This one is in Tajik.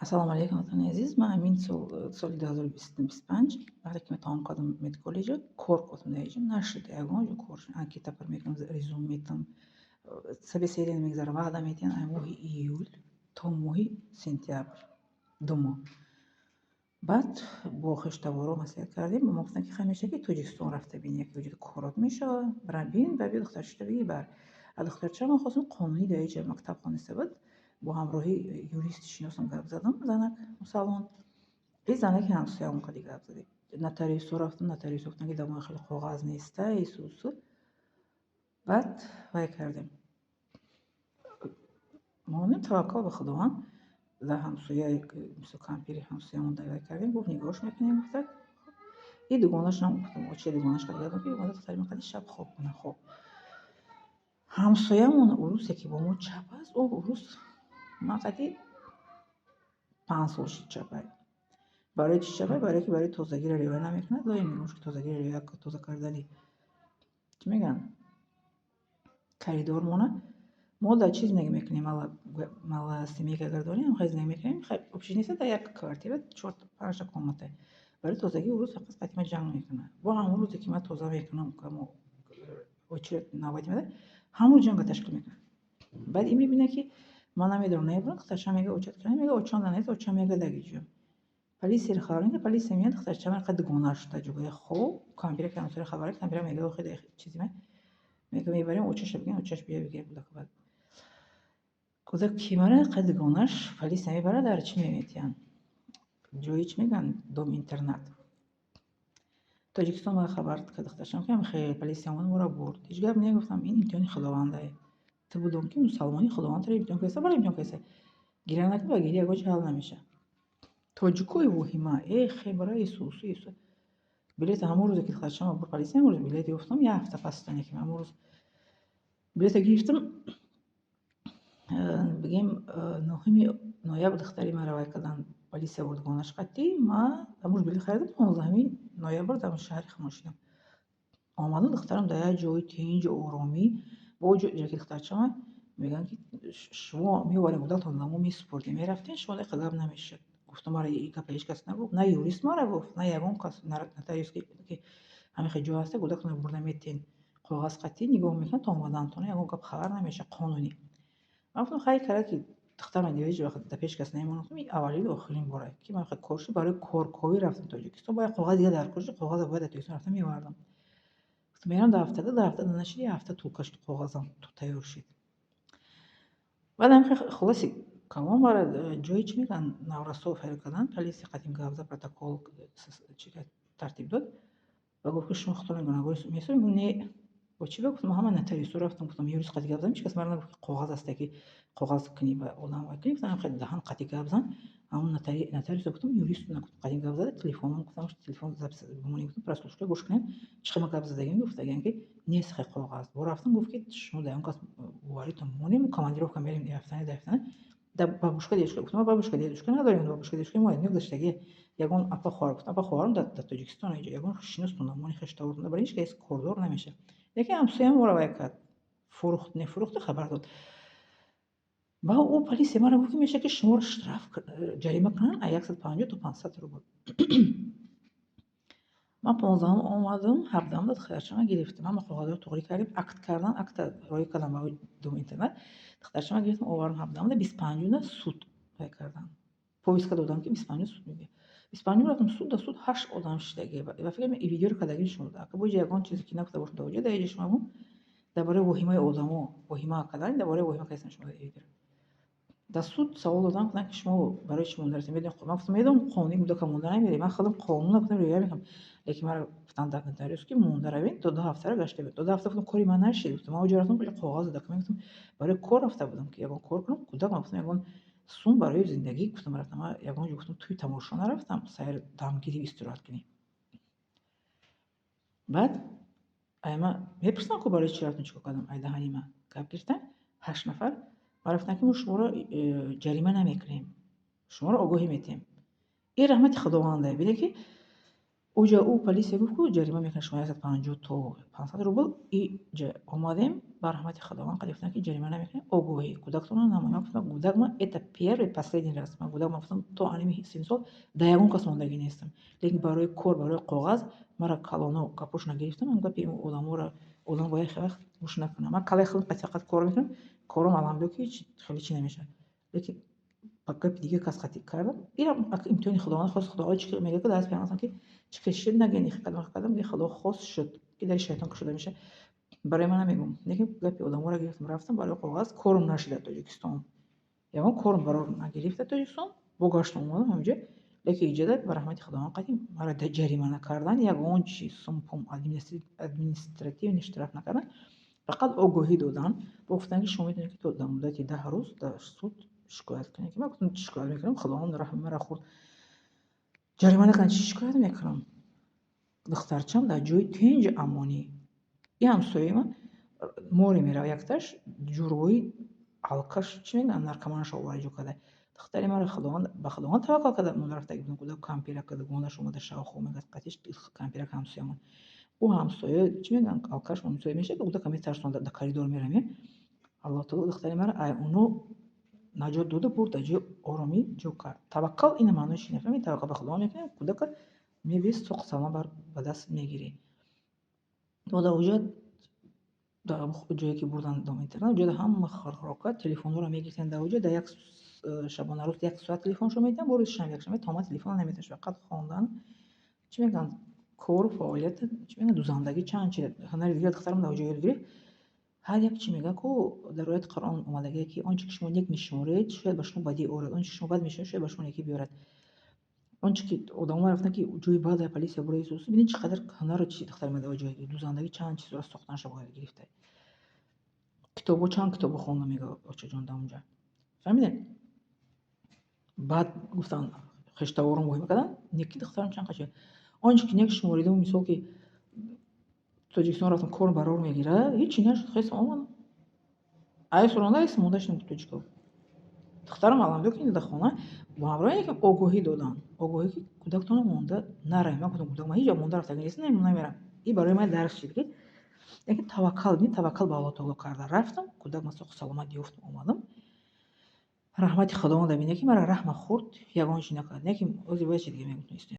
السلام عليكم وطني عزيز. مع أمين سال 2025 وقتی که تمام کردم مد کالج کور کردم دیگه نشد اگه جو کورش انکیتا پر میکنم ریزوم میتم سبی سیرین میگذره وعده میتین ماهی ایول تا ماهی سپتامبر دو ماه بعد با خشتوارو مسئله کردیم با مفتن که همیشه که توجیستون رفته بین یکی وجود کارات میشه برای بین و بیا دخترش بگی بر دخترچه من خواستم قانونی دیگه مکتب خانسته بود با همراهی یوریست شناسم گپ زدم زنک سالن این زنک همسایه‌مون خیلی گپ زدیم نتریس رفتم نتریس گفتن که دامن خیلی کاغذ نیسته ایسوس بعد وای کردیم ما توکل به خداوند لا همسایه مثل کمپیری همسایه‌مون دعوت کردیم گفت نگاش میکنیم گفت این دوگانش هم گفتم چه دوگانش خیلی یادم که اومد تا خیلی شب خواب کنه. خب همسایه‌مون عروسی که با ما چپ است او عروس من قدی 5 سال شد چپه برای چی چپه برای که برای تازگی رو ریوه نمیکنه دایم میگم که تازگی رو ریوه تازه کردنی چی میگن کریدور مونه ما در چیز نمیکنیم مال سیمی که گردونیم خیز نمیکنیم خیلی обشی نیست در یک کارتیره 4-5 کامته برای تازگی عروس فقط قدیما جمع میکنه با همون روزی که من تازه میکنم که ما очередь نوبتی میده همون جنگ تشکیل میکنه بعد این میبینه که من نمیدونم نمیدونم دخترش میگه اوچت کنه میگه اوچان ننید اوچان میگه دگیجو полиция خبرنگه полиция میاد دخترش من قد گوناش تا جوگه خوب کامپیوتر که همسر خبره کامپیوتر میگه خیلی چیزی میگه میبریم اوچش بگین اوچش بیا بگیر بوده بعد کودک کیماره قد گوناش полиция میبره در چی میمیتین جویچ میگن دوم اینترنت تاجیکستان ما خبر که دخترشم که خیلی полиция ما رو برد هیچ گپ نگفتم این امتحان خداونده تو بودم که مسلمانی خداوند رو امتحان کیسه برای امتحان کیسه گیرن نکنه و گیری اگه حل نمیشه توجیکوی وحیما خیلی برای سوسو بلیت همون روز که دخترشم برد полиция همون روز بلیت گفتم یه هفته پس تنی که همون روز بلیت گرفتم بگیم نهمی نویبر دختری ما روای کردن полиция برد گونش قطعی ما همون بلیت خریدم 15 نویبر در شهر خماشیدم آمدن دخترم در جای تنج آرامی با جایی که دخترچم میگن که شما میواریم بودتون نمو میسپردی میرفتین شما قلب نمیشه گفتم آره این گپ هیچ کس نگفت نه یوریست ما رو گفت نه یگان کس نه نتایج که همین خیلی جا هسته گفتم برده میتین کاغذ قطعی نگاه میکنن تا آمدنتون یگان گپ خبر نمیشه قانونی گفتم خیلی کرد که دخترم دیگه وقت در پیش کس نمیمونم این اولی و آخرین باره که من خیلی کارشی برای کارکوی رفتم تاجیکستان باید کاغذ دیگه در کارش کاغذ باید تاجیکستان رفتم میوردم میرم دفتر نشد یه هفته طول کشید کاغذم تو تیار شد بعدم خلاصی کامون برای جایی چی میگن نورسو فایل کردن پلیس قدیم گفته پروتکل چی ترتیب داد و گفت شما خطر نگاه نگویید میسویم نه با چی گفتم همه نتریس رفتم گفتم یه روز قدیم گفتم میشه کس مرا کاغذ است که کاغذ کنی و آدم وکیل گفتم خیلی دهان قدیم گفتم همون نتریس گفتم یوریست نگفت قدیم گفته تلفن گفتم تلفن زبط بمونی گفتم پرسپولیس گوش کنین چخه گفت زدگی گفت که نیست خیلی کاغذ با رفتم گفت که شما در اون کس واریتون مونیم کاماندیروف بریم دفتر در بابوشکا دیشکا گفتم بابوشکا دیشکا نداریم بابوشکا دیشکا ما نگذاشتگی یگان اپا خوار گفتم اپا خوارم در تاجیکستان اینجا یگان شناستون مونی خشتا بود برای هیچ کس کوردور نمیشه یکی همسایه ما رو کرد فروخت نفروخت خبر داد با او پلیس ما رو گفت میشه که شما رو جریمه کنن 150 تا 500 روبل من 15 اومدم 17 داد خیرشم گرفتم من کاغذ رو توقی کردیم اکت کردن اکت روی کردم با دوم اینترنت خیرشم گرفتم آوردم 17 25 سود کردن پولیس که دادم که 25 سود میگه 25 رفتم سود 8 آدم شدگی و فکر کنم این ویدیو رو کداگی شما که با یگان چیزی که نکته باشه دوجه دیگه شما درباره وحیمای آدمو وحیما کردن درباره وحیما کیسه شما دیگه در سود سوال دادم که شما برای چی موندرسید میدونم خب من گفتم میدونم قانونی بوده که مونده نمیری من خودم قانون گفتم ریوه میکنم لیکن من گفتم در نتریس که مونده روین تا 2 هفته رو گشته بود 2 هفته گفتم کاری من نشید گفتم من اجازه کلی کاغذ دادم گفتم برای کار رفته بودم که یگان کار کنم کودک گفتم یگان سون برای زندگی گفتم رفتم یگان گفتم توی تماشا نرفتم سیر دمگیری استراحت کنی بعد ایما میپرسن که برای چی رفتن چیکار کردم ایده هنیما گپ گرفتن 8 نفر رفتن که ما شما رو جریمه نمیکنیم شما رو آگاهی میدیم این رحمت خداونده ببینید که اوجا او полиция гуфт ку ҷарима мекунад шумо 150 то 500 рубл. Иҷа омадем ба раҳмати худованд қад гуфтам ки ҷарима намекунем, огоҳии кӯдактонро намоям. Гуфтам кӯдакма это первый последний раз. Ман кӯдакма гуфтам то аними син сол да ягон кас мондагӣ нестам. Лекин барои кор, барои коғаз мара калоно гапош нагирифтам. Ам гапи одамора одам бояд хеле вақт гӯш накунад. Ман кале хилм фақат кор мекунам. Корам алҳамдулилла ки хеле чӣ намешавад. Лекин ба гапи дига кас қатъи кардам. Инам имтиҳони худованд хост. Худованд чӣ мега ки даст пиён ки чӣ ки шуд нагини қадам ки худо хост шуд ки дари шайтон кушода меша. Барои ман намегум. Лекин гапи одамора гирифтам, рафтам барои коғаз. Корум нашуда Тоҷикистон. Ягон корум барор нагирифта Тоҷикистон. Богаштам омадам ҳамҷо. Лекин иҷода ба раҳмати худованд қадим мара ҷарима накардан, ягон чӣ сумпум административни штраф накардан. Фақат огоҳӣ додан. Гуфтанд ки шумо метавонед ки то дар муддати 10 рӯз дар суд шикоят кунед. Ман гуфтам чӣ шикоят мекунам? Худованд раҳм мара хурд. Ҷарима накунад чӣ шикоят мекунам? Духтарчам дар ҷои тинҷ амонӣ. И ҳамсояи ман море мерава якташ ҷурвои алкаш чӣ мегӯянд наркоманаш овара ҷо карда. Духтари мара ба худованд таваккал карда монда рафтаги будем. Кӯдак кампирак гонаш омада шавхо мегӯяд қатиш кампирак ҳамсоямон. Ӯ ҳамсоя чӣ мегӯянд алкаш ҳамсоя мешавад ки кӯдака метарсонад дар коридор меравем. Аллоҳ таоло духтари мара ай уно наҷот дода бурд дар ҷои оромӣ ҷо кард. Таваккал ина маънои чӣ нефаҳмед? Таваккал ба худованд мекунем, кӯдака мебист соқ салом ба даст мегирӣ. Дода уҷа дар ҷое ки бурданд дом интернет, уҷа ҳама хурокат телефонҳоро мегирифтанд дар уҷа. Дар як шабонарӯз 1 соат телефоншо медиҳам, бо рӯзи шанбе якшанбе тома телефон наметавонад фақат хондан чӣ мегӯянд кор фаъолият чӣ мегӯянд дузандагӣ чанд чи ҳунари дига духтарам дар уҷа ёд гирифт. ҳар як чӣ мега ку дар рояти Қуръон омадагие ки он чӣ ки шумо нек мешуморед шояд ба шумо бадӣ орад, он чӣ ки шумо бад мешуморед шояд ба шумо некӣ биёрад. Он чӣ ки одамон рафтанд ки ҷои баъд полиция бурад исӯс бинед чӣ қадар ҳунару чӣ духтари ман дар уҷа дузандагӣ чанд чизро сохтанашо бояд гирифта. Китобо чанд китобо хондам мега очаҷон дар унҷа. Фаҳмидед? Баъд гуфтанд хештаворум воҳӣ мекарданд. Неки духтарам чанд қача. Он чӣ ки нек шуморидам мисол ки Тоҷикистон рафтам корм барор мегирад, ҳечи нашуд, хестам омадам. Ай суронда ес монда шудам Тоҷикистон. Духтарам алҳамдулилла ки дар хона бо ҳамроҳи неки огоҳӣ додан. Огоҳӣ ки кӯдактон монда наравед. Ман гуфтам кӯдак ман ҳеҷ ҷо монда рафтагӣ нест, намерам. И барои ман дарс шуд ки лекин таваккал бинед, таваккал ба Аллоҳ таоло карда рафтам. Кӯдак ман соқ саломат ёфтам омадам. Раҳмати худованд бинед ки мара раҳма хурд, ягон чӣ накард. Лекин ҳозир бояд чӣ дига мегуфтам.